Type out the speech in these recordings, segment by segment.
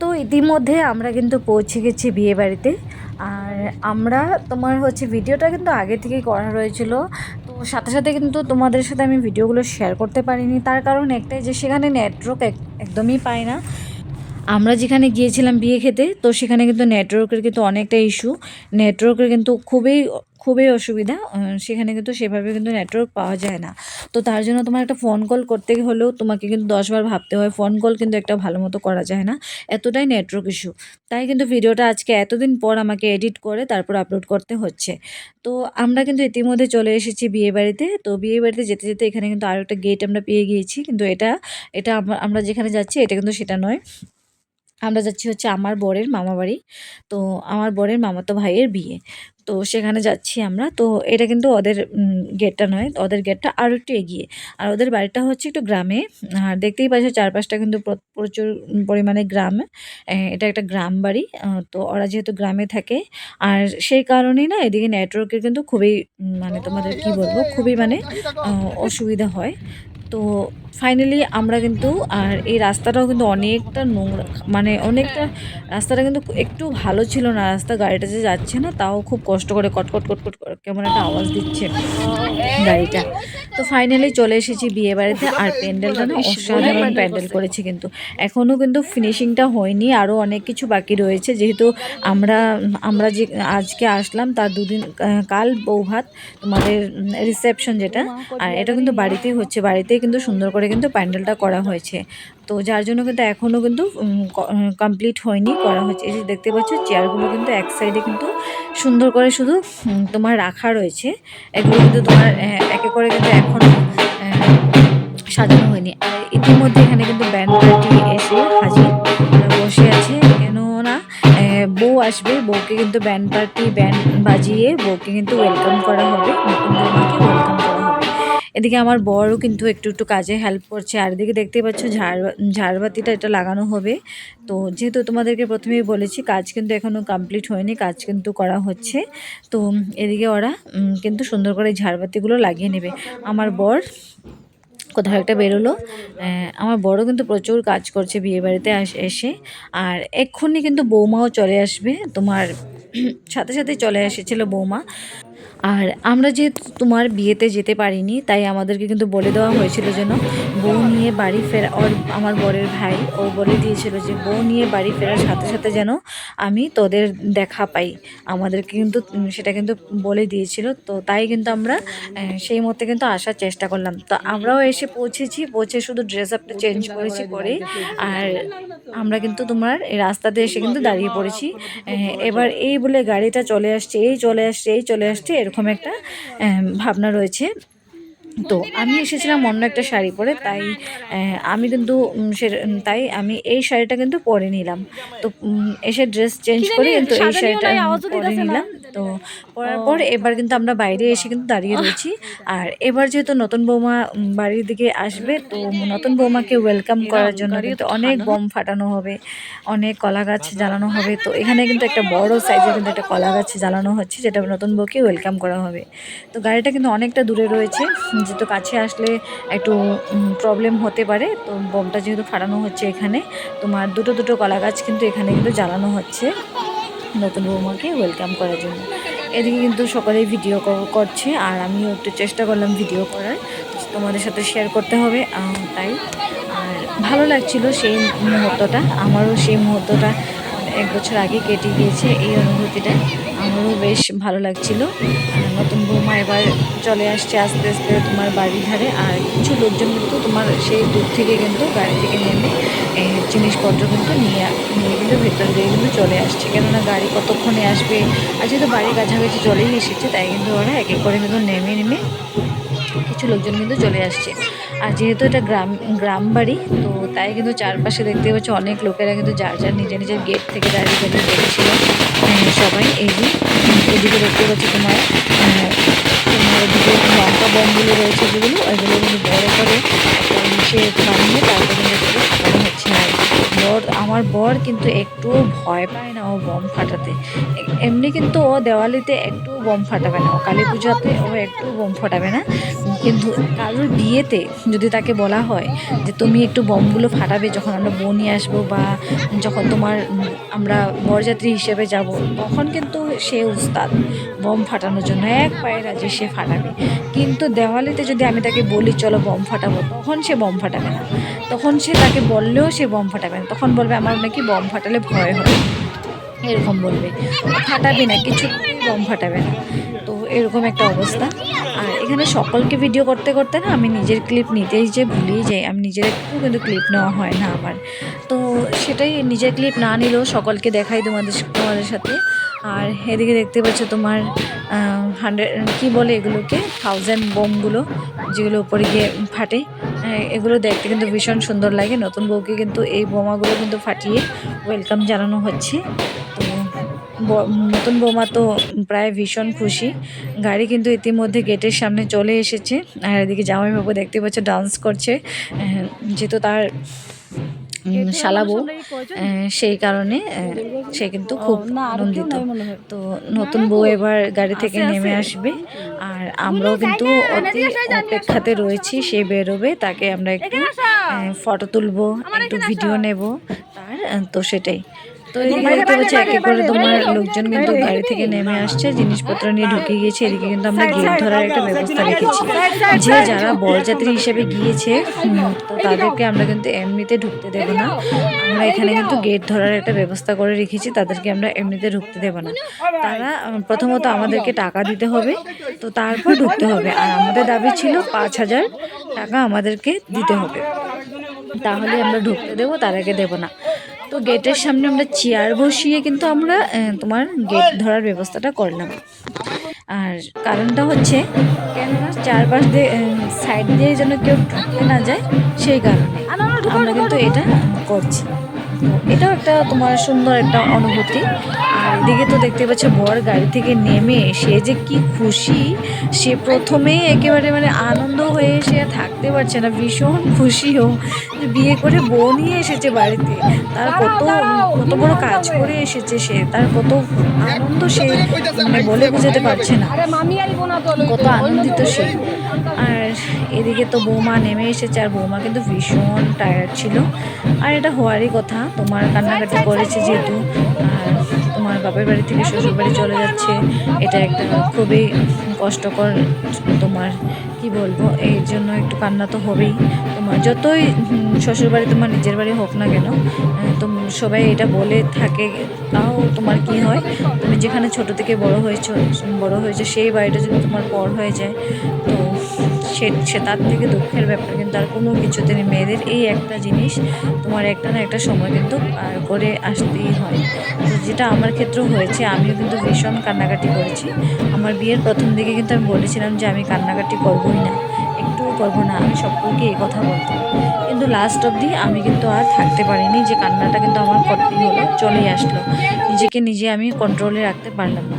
তো ইতিমধ্যে আমরা কিন্তু পৌঁছে গেছি বিয়েবাড়িতে। আর আমরা তোমার হচ্ছে ভিডিওটা কিন্তু আগে থেকেই করা রয়েছিল। তো সাথে সাথে কিন্তু তোমাদের সাথে আমি ভিডিওগুলো শেয়ার করতে পারিনি, তার কারণ একটাই যে সেখানে নেটওয়ার্ক একদমই পায় না। আমরা যেখানে গিয়েছিলাম বিয়ে খেতে, তো সেখানে কিন্তু নেটওয়ার্কের কিন্তু অনেকটা ইস্যু, নেটওয়ার্কের কিন্তু খুবই খুবই অসুবিধা। সেখানে কিন্তু সেভাবে কিন্তু নেটওয়ার্ক পাওয়া যায় না। তো তার জন্য তোমার একটা ফোন কল করতে হলেও তোমাকে কিন্তু 10বার ভাবতে হয়, ফোন কল কিন্তু একটা ভালো মতো করা যায় না, এতটাই নেটওয়ার্ক ইস্যু। তাই কিন্তু ভিডিওটা আজকে এতদিন পর আমাকে এডিট করে তারপর আপলোড করতে হচ্ছে। তো আমরা কিন্তু ইতিমধ্যে চলে এসেছি বিয়েবাড়িতে। তো বিয়েবাড়িতে যেতে যেতে এখানে কিন্তু আরও একটা গেট আমরা পেয়ে গিয়েছি, কিন্তু এটা এটা আমরা যেখানে যাচ্ছি এটা কিন্তু সেটা নয়। আমরা যাচ্ছি হচ্ছে আমার বরের মামাবাড়ি। তো আমার বরের মামাতো ভাইয়ের বিয়ে। তো সেখানে যাচ্ছি আমরা। তো এটা কিন্তু ওদের গেটটা নয়, ওদের গেটটা আরও একটু এগিয়ে। আর ওদের বাড়িটা হচ্ছে একটু গ্রামে। আর দেখতেই পাচ্ছ চারপাশটা কিন্তু প্রচুর পরিমাণে গ্রাম। এটা একটা গ্রাম বাড়ি। তো ওরা যেহেতু গ্রামে থাকে, আর সেই কারণেই না এদিকে নেটওয়ার্কের কিন্তু খুবই মানে তোমাদের কি বলবো, খুবই মানে অসুবিধা হয়। তো ফাইনালি আমরা কিন্তু, আর এই রাস্তাটাও কিন্তু অনেকটা নোংরা, মানে অনেকটা রাস্তাটা কিন্তু একটু ভালো ছিল না। রাস্তা গাড়িটা যে যাচ্ছে না তাও খুব কষ্ট করে কটকট কটকট করে কেমন একটা আওয়াজ দিচ্ছে গাড়িটা। তো ফাইনালি চলে এসেছি বিয়ে বাড়িতে। আর প্যান্ডেলটা না অসাধারণ প্যান্ডেল করেছে, কিন্তু এখনও কিন্তু ফিনিশিংটা হয়নি, আরও অনেক কিছু বাকি রয়েছে। যেহেতু আমরা আমরা যে আজকে আসলাম তার দুদিন কাল বৌভাত, তোমাদের রিসেপশন যেটা, আর এটা কিন্তু বাড়িতেই হচ্ছে, বাড়িতেই কিন্তু সুন্দর করে কিন্তু প্যান্ডেলটা করা হয়েছে। তো যার জন্য কিন্তু এখনও কিন্তু কমপ্লিট হয়নি, করা হচ্ছে। এই যে দেখতে পাচ্ছ চেয়ারগুলো কিন্তু এক সাইডে কিন্তু সুন্দর করে শুধু তোমার রাখা রয়েছে, এগুলো কিন্তু তোমার একে করে কিন্তু এখনও সাজানো হয়নি। আর ইতিমধ্যে এখানে কিন্তু ব্যান্ড পার্টি এসে হাজির, ওরা বসে আছে। কেননা বউ আসবে, বউকে কিন্তু ব্যান্ড পার্টি ব্যান্ড বাজিয়ে বউকে কিন্তু ওয়েলকাম করা হবে, নতুন বৌমাকে ওয়েলকাম করা হবে। এদিকে আমার বরও কিন্তু একটু একটু কাজে হেল্প করছে। আর এদিকে দেখতেই পাচ্ছ ঝাড়বাতিটা এটা লাগানো হবে। তো যেহেতু তোমাদেরকে প্রথমেই বলেছি কাজ কিন্তু এখনও কমপ্লিট হয়নি, কাজ কিন্তু করা হচ্ছে। তো এদিকে ওরা কিন্তু সুন্দর করে ঝাড়বাতিগুলো লাগিয়ে নেবে। আমার বর কোথাও একটা বেরোলো। আমার বড় কিন্তু প্রচুর কাজ করছে বিয়েবাড়িতে এসে। আর এক্ষুনি কিন্তু বৌমাও চলে আসবে, তোমার সাথে সাথেই চলে এসেছিল বৌমা। আর আমরা যেহেতু তোমার বিয়েতে যেতে পারিনি, তাই আমাদেরকে কিন্তু বলে দেওয়া হয়েছিল যেন বউ নিয়ে বাড়ি ফেরা, আমার বরের ভাই ও বলে দিয়েছিল যে বউ নিয়ে বাড়ি ফেরার সাথে সাথে যেন আমি তোদের দেখা পাই। আমাদেরকে কিন্তু সেটা কিন্তু বলে দিয়েছিল। তো তাই কিন্তু আমরা সেই মতে কিন্তু আসার চেষ্টা করলাম। তো আমরাও এসে পৌঁছেছি, পৌঁছে শুধু ড্রেস আপটা চেঞ্জ করেছি করে। আর আমরা কিন্তু তোমার এই রাস্তাতে এসে কিন্তু দাঁড়িয়ে পড়েছি। এবার এই বলে গাড়িটা চলে আসছে, এই চলে আসছে, এই চলে আসছে, এরকম একটা ভাবনা রয়েছে। তো আমি এসেছিলাম অন্য একটা শাড়ি পরে, তাই আমি কিন্তু তাই আমি এই শাড়িটা কিন্তু পরে নিলাম। তো এসে ড্রেস চেঞ্জ করে কিন্তু এই শাড়িটা পরে নিলাম। তো পরার পর এবার কিন্তু আমরা বাইরে এসে কিন্তু দাঁড়িয়ে রয়েছি। আর এবার যেহেতু নতুন বৌমা বাড়ির দিকে আসবে, তো নতুন বৌমাকে ওয়েলকাম করার জন্য কিন্তু অনেক বোম ফাটানো হবে, অনেক কলা গাছ জ্বালানো হবে। তো এখানে কিন্তু একটা বড় সাইজের কিন্তু একটা কলা গাছ জ্বালানো হচ্ছে, যেটা নতুন বউকে ওয়েলকাম করা হবে। তো গাড়িটা কিন্তু অনেকটা দূরে রয়েছে, যেহেতু কাছে আসলে একটু প্রবলেম হতে পারে। তো বোমটা যেহেতু ফাটানো হচ্ছে এখানে, তোমার দুটো দুটো কলা গাছ কিন্তু এখানে কিন্তু জ্বালানো হচ্ছে নতুন বৌমাকে ওয়েলকাম করার জন্য। এদিকে কিন্তু সকলেই ভিডিও করছে, আর আমিও একটু চেষ্টা করলাম ভিডিও করার, তোমাদের সাথে শেয়ার করতে হবে তাই। আর ভালো লাগছিল সেই মুহূর্তটা, আমারও সেই মুহূর্তটা 1 বছর আগে কেটে গিয়েছে। এই অনুভূতিটা আমারও বেশ ভালো লাগছিল। নতুন বৌমা এবার চলে আসছে আস্তে আস্তে তোমার বাড়ির ধারে। আর কিছু লোকজন কিন্তু তোমার সেই দূর থেকে কিন্তু গাড়ি থেকে নেমে এই জিনিসপত্র কিন্তু নিয়ে কিন্তু ভেতর দিয়ে কিন্তু চলে আসছে, কেননা গাড়ি কতক্ষণে আসবে। আর যেহেতু বাড়ির কাছাকাছি চলেই এসেছে, তাই কিন্তু ওরা এক এক করে কিন্তু নেমে নেমে কিছু লোকজন কিন্তু চলে আসছে। আর যেহেতু এটা গ্রাম বাড়ি, তো তাই কিন্তু চারপাশে দেখতে পাচ্ছি অনেক লোকেরা কিন্তু যার যার নিজের নিজের গেট থেকে দাঁড়িয়ে দাঁড়িয়ে দেখছিল সবাই। এই যে এদিকে দেখতে পাচ্ছি তোমার এদিকে লঙ্কা বমগুলো রয়েছে, যেগুলো এগুলো কিন্তু বড় করে একটা ইসে বানিয়ে তারপরে কিন্তু ফাটানো হচ্ছে। আর আমার বর কিন্তু একটুও ভয় পায় না ও বম ফাটাতে। এমনি কিন্তু ও দেওয়ালিতে একটু বম ফাটাবে না, ও কালী পূজাতে ও একটু বম ফাটাবে না। কিন্তু কারোর বিয়েতে যদি তাকে বলা হয় যে তুমি একটু বমগুলো ফাটাবে যখন আমরা বউ নিয়ে আসবো, বা যখন আমরা বরযাত্রী হিসেবে যাব, তখন কিন্তু সে উস্তাদ বম ফাটানোর জন্য, এক পায়ে রাজি সে ফাটাবে। কিন্তু দেওয়ালিতে যদি আমি তাকে বলি চলো বম ফাটাবো, তখন সে বম ফাটাবে না। তখন সে তাকে বললেও সে বম ফাটাবে না, তখন বলবে আমার নাকি বম ফাটালে ভয় হয়, এরকম বলবে। ফাটাবে না, কিছুতেই বম ফাটাবে না। তো এরকম একটা অবস্থা। আর এখানে সকলকে ভিডিও করতে করতে না আমি নিজের ক্লিপ নিতেই যে ভুলেই যাই, আমি নিজের একটু কিন্তু ক্লিপ নেওয়া হয় না আমার। তো সেটাই, নিজের ক্লিপ না নিলেও সকলকে দেখাই তোমাদের সাথে। আর এদিকে দেখতে পাচ্ছ তোমার 100 কি বলে এগুলোকে, 1000 বোমগুলো যেগুলো উপরে গিয়ে ফাটে। এগুলো দেখতে কিন্তু ভীষণ সুন্দর লাগে। নতুন বউকে কিন্তু এই বোমাগুলো কিন্তু ফাটিয়ে ওয়েলকাম জানানো হচ্ছে। তো নতুন বৌমা তো প্রায় ভীষণ খুশি। গাড়ি কিন্তু ইতিমধ্যে গেটের সামনে চলে এসেছে। আর এদিকে জামাইবাবু দেখতে পাচ্ছ ডান্স করছে, যেহেতু তার শালা বউ, সেই কারণে সে কিন্তু খুব আনন্দিত। তো নতুন বউ এবার গাড়ি থেকে নেমে আসবে, আর আমরাও কিন্তু অতি অপেক্ষাতে রয়েছি, সে বেরোবে, তাকে আমরা একটু ফটো তুলবো, একটু ভিডিও নেব তার। তো সেটাই। তো এদিকে দেখতে পাচ্ছি একে করে তোমার লোকজন কিন্তু গাড়ি থেকে নেমে আসছে, জিনিসপত্র নিয়ে ঢুকে গিয়েছে। এদিকে কিন্তু আমরা গেট ধরার একটা ব্যবস্থা রেখেছি, যে যারা বরযাত্রী হিসেবে গিয়েছে তো তাদেরকে আমরা কিন্তু এমনিতে ঢুকতে দেব না। আমরা এখানে কিন্তু গেট ধরার একটা ব্যবস্থা করে রেখেছি, তাদেরকে আমরা এমনিতে ঢুকতে দেব না। তারা প্রথমত আমাদেরকে টাকা দিতে হবে, তো তারপর ঢুকতে হবে। আর আমাদের দাবি ছিল 5000 টাকা আমাদেরকে দিতে হবে, তাহলে আমরা ঢুকতে দেবো, তার আগে দেবো না। তো গেটের সামনে আমরা চেয়ার বসিয়ে কিন্তু আমরা তোমার গেট ধরার ব্যবস্থাটা করলাম। আর কারণটা হচ্ছে, কেননা চারপাশ দিয়ে সাইড দিয়ে যেন কেউ ঢুকতে না যায়, সেই কারণে আমরা কিন্তু এটা করছি। তো এটাও একটা তোমার সুন্দর একটা অনুভূতি। আর এদিকে তো দেখতে পাচ্ছ বর গাড়ি থেকে নেমে সে যে কি খুশি, সে প্রথমেই একেবারে মানে আনন্দ হয়ে সে আর থাকতে পারছে না, ভীষণ খুশিও যে বিয়ে করে বউ নিয়ে এসেছে বাড়িতে। তার কত কত বড় কাজ করে এসেছে সে, তার কত আনন্দ সে মানে বলে বোঝাতে পারছে না, কত আনন্দিত সে। আর এদিকে তো বৌমা নেমে এসেছে, আর বৌমা কিন্তু ভীষণ টায়ার্ড ছিল। আর এটা হওয়ারই কথা, তোমার কান্নাকাটি করেছে যেহেতু, আর তোমার বাপের বাড়ি থেকে শ্বশুর বাড়ি চলে যাচ্ছে, এটা একটা খুবই কষ্টকর, তোমার কি বলবো, এই জন্য একটু কান্না তো হবেই। তোমার যতই শ্বশুর বাড়ি তোমার নিজের বাড়ি হোক না কেন, তো সবাই এটা বলে থাকে, তাও তোমার কি হয়, তুমি যেখানে ছোট থেকে বড় হয়েছো সেই বাড়িটা যদি তোমার পর হয়ে যায়, তো সে তার থেকে দুঃখের ব্যাপার কিন্তু আর কোনো কিছুতে নেই। মেয়েদের এই একটা জিনিস, তোমার একটা না একটা সময় কিন্তু পার করে আসতেই হয়। তো যেটা আমার ক্ষেত্রেও হয়েছে, আমিও কিন্তু ভীষণ কান্নাকাটি করেছি। আমার বিয়ের প্রথম দিকে কিন্তু আমি বলেছিলাম যে আমি কান্নাকাটি করবোই না, একটুও করবো না, আমি সকলকে এই কথা বলতাম। কিন্তু লাস্ট অবধি আমি কিন্তু আর থাকতে পারিনি, যে কান্নাটা কিন্তু আমার করতেই হলো, চলেই আসলো, নিজে আমি কন্ট্রোলে রাখতে পারলাম না।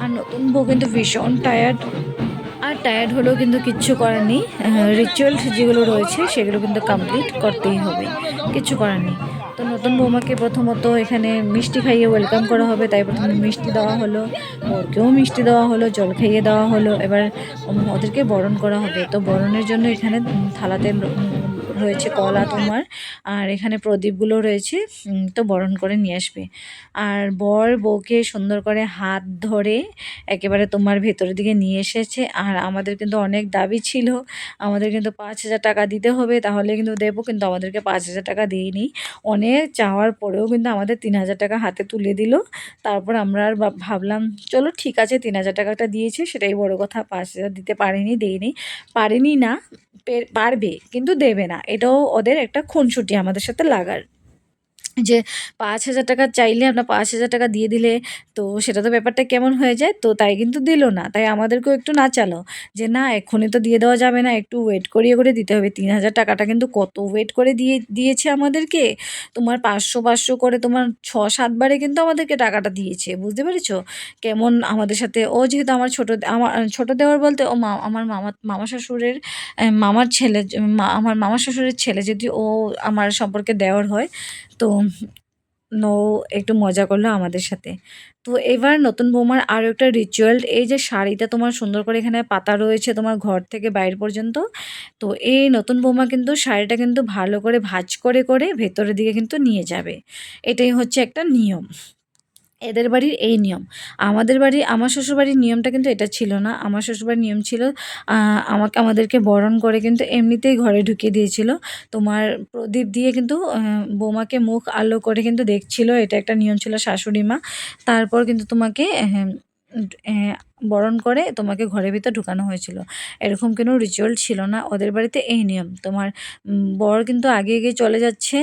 আর নতুন বউ কিন্তু ভীষণ টায়ার্ড, আর টায়ার্ড হলেও কিন্তু কিচ্ছু করার নেই, রিচুয়াল যেগুলো রয়েছে সেগুলো কিন্তু কমপ্লিট করতেই হবে, কিছু করার নেই। তো নতুন বৌমাকে প্রথমত এখানে মিষ্টি খাইয়ে ওয়েলকাম করা হবে, তাই প্রথমে মিষ্টি দেওয়া হলো, বরকেও মিষ্টি দেওয়া হলো, জল খাইয়ে দেওয়া হলো। এবার ওদেরকে বরণ করা হবে। তো বরণের জন্য এখানে থালাতে রয়েছে কলা তোমার, আর এখানে প্রদীপগুলো রয়েছে, তো বরণ করে নিয়ে আসবে। আর বর বউকে সুন্দর করে হাত ধরে একেবারে তোমার ভেতরের দিকে নিয়ে এসেছে। আর আমাদের কিন্তু অনেক দাবি ছিল, আমাদের কিন্তু 5000 টাকা দিতে হবে, তাহলে কিন্তু দেবো, কিন্তু আমাদেরকে 5000 টাকা দিইনি। অনেক চাওয়ার পরেও কিন্তু আমাদের 3000 টাকা হাতে তুলে দিল। তারপর আমরা আর ভাবলাম চলো ঠিক আছে, 3000 টাকাটা দিয়েছে সেটাই বড় কথা, 5000 দিতে পারেনি, দেয়নি, পারেনি না, পারবে কিন্তু দেবে না, এটাও ওদের একটা খুনসুটি আমাদের সাথে লাগার, যে 5000 টাকা চাইলে আমরা 5000 টাকা দিয়ে দিলে তো সেটা তো ব্যাপারটা কেমন হয়ে যায়। তো তাই কিন্তু দিল না, তাই আমাদেরকেও একটু নাচালো যে না এক্ষুনি তো দিয়ে দেওয়া যাবে না, একটু ওয়েট করিয়ে করে দিতে হবে। 3000 টাকাটা কিন্তু কত ওয়েট করে দিয়েছে আমাদেরকে, তোমার 500 করে তোমার 6-7 বারে কিন্তু আমাদেরকে টাকাটা দিয়েছে, বুঝতে পেরেছো কেমন আমাদের সাথে। ও যেহেতু আমার ছোট দেওয়ার বলতে ও আমার মামা শ্বশুরের মামার ছেলে, আমার মামা শ্বশুরের ছেলে, যদি ও আমার সম্পর্কে দেওয়ার হয়, তো নো একটু মজা করলো আমাদের সাথে। তো এবার নতুন বৌমার আরও একটা রিচুয়াল, এই যে শাড়িটা তোমার সুন্দর করে এখানে পাতা রয়েছে তোমার ঘর থেকে বাইরে পর্যন্ত। তো এই নতুন বৌমা কিন্তু শাড়িটা কিন্তু ভালো করে ভাঁজ করে করে ভেতরের দিকে কিন্তু নিয়ে যাবে। এটাই হচ্ছে একটা নিয়ম। এদের বাড়ির এই নিয়ম। আমাদের বাড়ি, আমার শ্বশুরবাড়ির নিয়মটা কিন্তু এটা ছিল না। আমার শ্বশুরবাড়ির নিয়ম ছিল আমাদেরকে বরণ করে কিন্তু এমনিতেই ঘরে ঢুকিয়ে দিয়েছিল। তোমার প্রদীপ দিয়ে কিন্তু বৌমাকে মুখ আলো করে কিন্তু দেখছিল। এটা একটা নিয়ম ছিল শাশুড়ি মা। তারপর কিন্তু তোমাকে বরণ করে তোমাকে ঘরের ভিতর ঢুকানো হয়েছিল। এরকম কোনো রিচুয়াল ছিল না। ওদের বাড়িতে এই নিয়ম। তোমার বর কিন্তু আগে এগিয়ে চলে যাচ্ছে,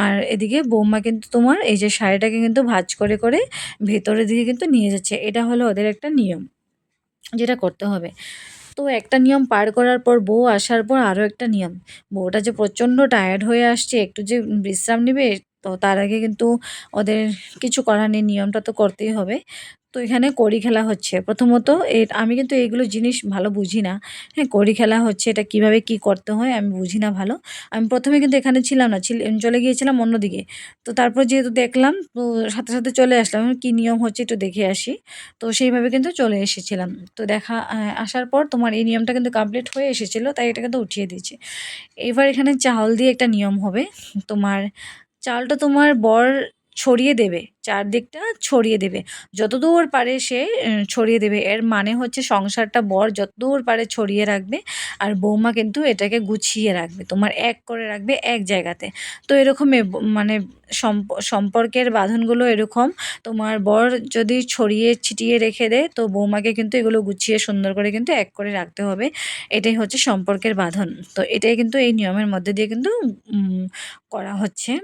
আর এদিকে বৌমা কিন্তু তোমার এই যে শাড়িটাকে কিন্তু ভাঁজ করে করে ভেতরের দিকে কিন্তু নিয়ে যাচ্ছে। এটা হলো ওদের একটা নিয়ম, যেটা করতে হবে। তো একটা নিয়ম পার করার পর বউ আসার পর আরও একটা নিয়ম। বউটা যে প্রচণ্ড টায়ার্ড হয়ে আসছে, একটু যে বিশ্রাম নিবে, তো তার আগে কিন্তু ওদের কিছু করার নেই, নিয়মটা তো করতেই হবে। তো এখানে কড়ি খেলা হচ্ছে প্রথমত। আমি কিন্তু এইগুলো জিনিস ভালো বুঝি না। হ্যাঁ, কড়ি খেলা হচ্ছে, এটা কিভাবে কি করতে হয় আমি বুঝি না ভালো। আমি প্রথমে কিন্তু এখানে ছিলাম না, চলে গিয়েছিলাম অন্যদিকে। তো তারপর যেহেতু দেখলাম, তো সাথে সাথে চলে আসলাম, কি নিয়ম হচ্ছে একটু দেখে আসি। তো সেইভাবে কিন্তু চলে এসেছিলাম। তো আসার পর তোমার এই নিয়মটা কিন্তু কমপ্লিট হয়ে এসেছিলো, তাই এটা কিন্তু উঠিয়ে দিয়েছে। এবার এখানে চাউল দিয়ে একটা নিয়ম হবে। তোমার চালটা তোমার বর ছড়িয়ে দেবে, চারদিকটা ছড়িয়ে দেবে। যতদূর পারে সে ছড়িয়ে দেবে। এর মানে হচ্ছে সংসারটা বর যতদূর পারে ছড়িয়ে রাখবে, আর বৌমা কিন্তু এটাকে গুছিয়ে রাখবে, তোমার এক করে রাখবে এক জায়গাতে। তো এরকম মানে সম্পর্কের বাঁধনগুলো এরকম। তোমার বর যদি ছড়িয়ে ছিটিয়ে রেখে দেয়, তো বৌমাকে কিন্তু এগুলো গুছিয়ে সুন্দর করে কিন্তু এক করে রাখতে হবে। এটাই হচ্ছে সম্পর্কের বাঁধন। তো এটাই কিন্তু এই নিয়মের মধ্যে দিয়ে কিন্তু করা হচ্ছে।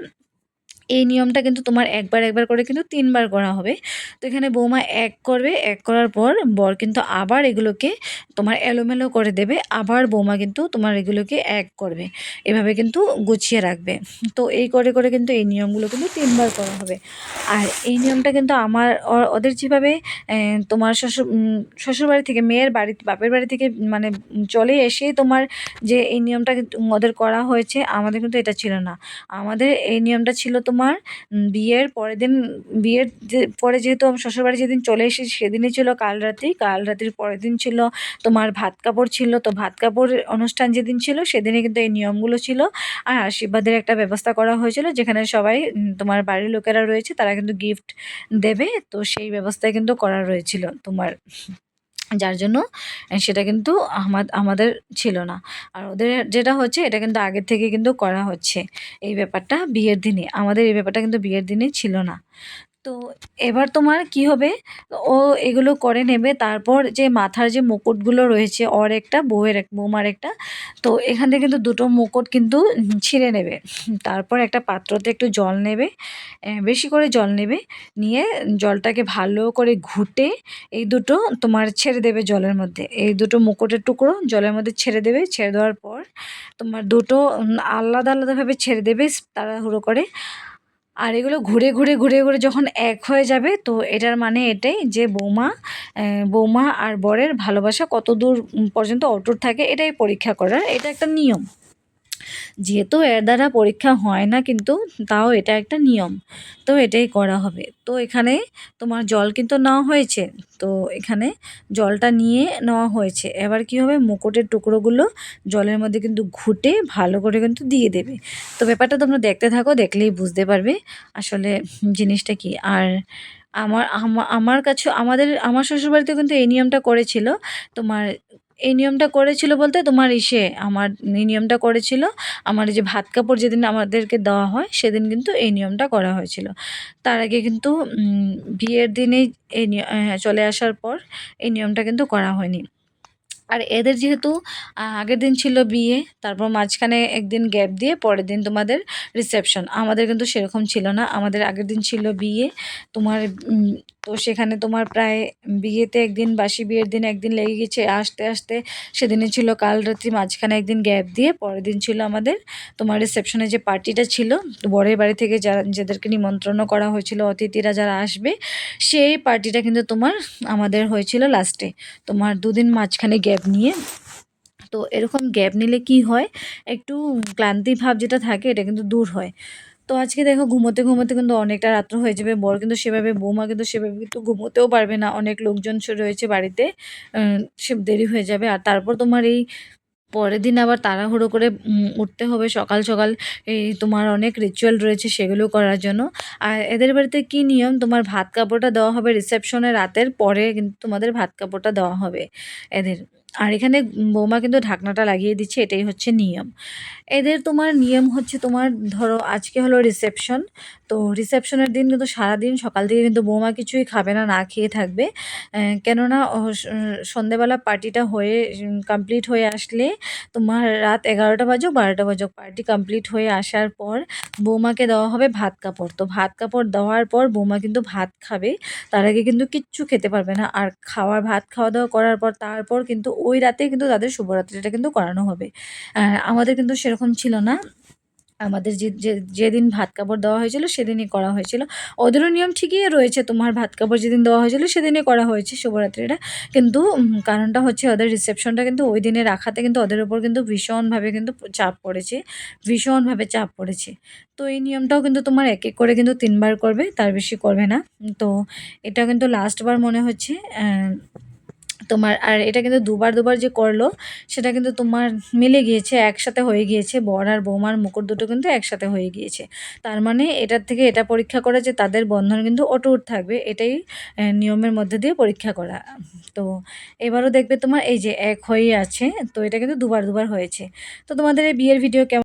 এই নিয়মটা কিন্তু তোমার একবার করে কিন্তু ৩ বার করা হবে। তো এখানে বৌমা এক করবে, এক করার পর বর কিন্তু আবার এগুলোকে তোমার এলোমেলো করে দেবে। আবার বৌমা কিন্তু তোমার এগুলোকে এক করবে। এভাবে কিন্তু গুছিয়ে রাখবে। তো এই করে করে কিন্তু এই নিয়মগুলো কিন্তু ৩ বার করা হবে। আর এই নিয়মটা কিন্তু ওদের যেভাবে তোমার শ্বশুরবাড়ি থেকে মেয়ের বাড়ি, বাপের বাড়ি থেকে মানে চলে এসেই তোমার যে এই নিয়মটা কিন্তু ওদের করা হয়েছে, আমাদের কিন্তু এটা ছিল না। আমাদের এই নিয়মটা ছিল তোমার বিয়ের পরের দিন, বিয়ের পরে যেহেতু আমি শ্বশুরবাড়ি যেদিন চলে এসেছি সেদিনই ছিল কাল রাত্রি। কাল রাত্রির পরের দিন ছিল তোমার ভাত কাপড় ছিল। তো ভাত কাপড় অনুষ্ঠান যেদিন ছিল সেদিনই কিন্তু এই নিয়মগুলো ছিল। আর আশীর্বাদের একটা ব্যবস্থা করা হয়েছিল, যেখানে সবাই তোমার বাড়ির লোকেরা রয়েছে, তারা কিন্তু গিফট দেবে। তো সেই ব্যবস্থাই কিন্তু করা রয়েছিল তোমার, যার জন্য সেটা কিন্তু আমাদের ছিল না। আর ওদের যেটা হচ্ছে এটা কিন্তু আগের থেকে কিন্তু করা হচ্ছে এই ব্যাপারটা বিয়ের দিনে। আমাদের এই ব্যাপারটা কিন্তু বিয়ের দিনে ছিল না। তো এবার তোমার কি হবে, ও এগুলো করে নেবে। তারপর যে মাথার যে মুকুটগুলো রয়েছে, ওর একটা, বৌমার একটা। তো এখান থেকে কিন্তু দুটো মুকুট কিন্তু ছিঁড়ে নেবে। তারপর একটা পাত্রতে একটু জল নেবে, বেশি করে জল নেবে। নিয়ে জলটাকে ভালো করে ঘুটে এই দুটো তোমার ছেড়ে দেবে জলের মধ্যে। এই দুটো মুকুটের টুকরো জলের মধ্যে ছেড়ে দেবে। ছেড়ে দেওয়ার পর তোমার দুটো আলাদা আলাদাভাবে ছেড়ে দেবে তাড়াহুড়ো করে। আর এগুলো ঘুরে ঘুরে ঘুরে ঘুরে যখন এক হয়ে যাবে, তো এটার মানে এটাই যে বৌমা আর বরের ভালোবাসা কত দূর পর্যন্ত অটুট থাকে, এটাই পরীক্ষা করার, এটা একটা নিয়ম। যেহেতু এর দ্বারা পরীক্ষা হয় না, কিন্তু তাও এটা একটা নিয়ম। তো এটাই করা হবে। তো এখানে তোমার জল কিন্তু নেওয়া হয়েছে। তো এখানে জলটা নিয়ে নেওয়া হয়েছে। এবার কি হবে, মুকুটের টুকরোগুলো জলের মধ্যে কিন্তু ঘুটে ভালো করে কিন্তু দিয়ে দেবে। তো ব্যাপারটা তোমরা দেখতে থাকো, দেখলেই বুঝতে পারবে আসলে জিনিসটা কি। আর আমার কাছে আমার শ্বশুরবাড়িতেও কিন্তু এই নিয়মটা করেছিল। তোমার এই নিয়মটা করেছিল বলতে তোমার আমার এই নিয়মটা করেছিল আমার এই যে ভাত কাপড় যেদিন আমাদেরকে দেওয়া হয় সেদিন কিন্তু এই নিয়মটা করা হয়েছিল। তার আগে কিন্তু বিয়ের দিনেই চলে আসার পর এই নিয়মটা কিন্তু করা হয়নি। আর এদের যেহেতু আগের দিন ছিল বিয়ে, তারপর মাঝখানে একদিন গ্যাপ দিয়ে পরের দিন তোমাদের রিসেপশন। আমাদের কিন্তু সেরকম ছিল না। আমাদের আগের দিন ছিল বিয়ে তোমার, তো সেখানে তোমার প্রায় বিয়েতে একদিন, বাসি বিয়ের দিন একদিন লেগে গেছে আসতে আসতে। সেদিনে ছিল কাল রাত্রি, মাঝখানে একদিন গ্যাপ দিয়ে পরের দিন ছিল আমাদের তোমার রিসেপশনের যে পার্টিটা ছিল। বরের বাড়ি থেকে যাদেরকে নিমন্ত্রণ করা হয়েছিল, অতিথিরা যারা আসবে, সেই পার্টিটা কিন্তু তোমার আমাদের হয়েছিল লাস্টে, তোমার দুদিন মাঝখানে গ্যাপ নিয়ে। তো এরকম গ্যাপ নিলে কি হয়, একটু ক্লান্তি ভাব যেটা থাকে এটা কিন্তু দূর হয়। তো আজকে দেখো ঘুমোতে, ঘুমোতে কিন্তু অনেকটা রাত্র হয়ে যাবে। বৌমা কিন্তু সেভাবে কিন্তু ঘুমোতেও পারবে না। অনেক লোকজন রয়েছে বাড়িতে। আ সে দেরি হয়ে যাবে। আর তারপর তোমার এই পরের দিন আবার তাড়াহুড়ো করে উঠতে হবে সকাল, সকাল। এই তোমার অনেক রিচুয়াল রয়েছে সেগুলো করার জন্য। আর এদের বাড়িতে কি নিয়ম, তোমার ভাত কাপড়টা দেওয়া হবে রিসেপশনের রাতের পরে কিন্তু তোমাদের ভাত কাপড়টা দেওয়া হবে এদের। আর এখানে বৌমা কিন্তু ঢাকনাটা লাগিয়ে দিচ্ছে, এটাই হচ্ছে নিয়ম। এদের তোমার নিয়ম হচ্ছে তোমার ধরো আজকে হলো রিসেপশন। তো রিসেপশনের দিন কিন্তু সারাদিন সকাল থেকে কিন্তু বৌমা কিছুই খাবে না, না খেয়ে থাকবে। কেননা সন্ধেবেলা পার্টিটা হয়ে কমপ্লিট হয়ে আসলে তোমার রাত 11টা বাজুক 12টা বাজুক, পার্টি কমপ্লিট হয়ে আসার পর বৌমাকে দেওয়া হবে ভাত কাপড়। তো ভাত কাপড় দেওয়ার পর বৌমা কিন্তু ভাত খাবে। তার আগে কিন্তু কিচ্ছু খেতে পারবে না। আর ভাত খাওয়া দাওয়া করার পর তারপর কিন্তু ওই রাতে কিন্তু তাদের শুভরাত্রিটা কিন্তু করানো হবে। আমাদের কিন্তু সেরকম ছিল না। আমাদের যেদিন ভাত কাপড় দেওয়া হয়েছিল সেদিনই করা হয়েছিল। ওদেরও নিয়ম ঠিকই রয়েছে, তোমার ভাত কাপড় যেদিন দেওয়া হয়েছিল সেদিনই করা হয়েছে শুভরাত্রিটা। কিন্তু কারণটা হচ্ছে ওদের রিসেপশনটা কিন্তু ওই দিনে রাখাতে কিন্তু ওদের উপর কিন্তু ভীষণভাবে কিন্তু চাপ পড়েছে, ভীষণভাবে চাপ পড়েছে। তো এই নিয়মটাও কিন্তু তোমার এক, এক করে কিন্তু ৩ বার করবে, তার বেশি করবে না। তো এটা কিন্তু লাস্ট বার মনে হচ্ছে। তোমার আর এটা কিন্তু দুবার, দুবার যে করলো সেটা কিন্তু তোমার মিলে গিয়েছে, একসাথে হয়ে গিয়েছে। বর আর বৌমার মুকুট দুটো কিন্তু একসাথে হয়ে গিয়েছে। তার মানে এটার থেকে এটা পরীক্ষা করা যে তাদের বন্ধন কিন্তু অটুট থাকবে। এটাই নিয়মের মধ্যে দিয়ে পরীক্ষা করা। তো এবারও দেখবে তোমার এই যে এক হয়েই আছে। তো এটা কিন্তু দুবার, দুবার হয়েছে। তো তোমাদের এই বিয়ের ভিডিও কেমন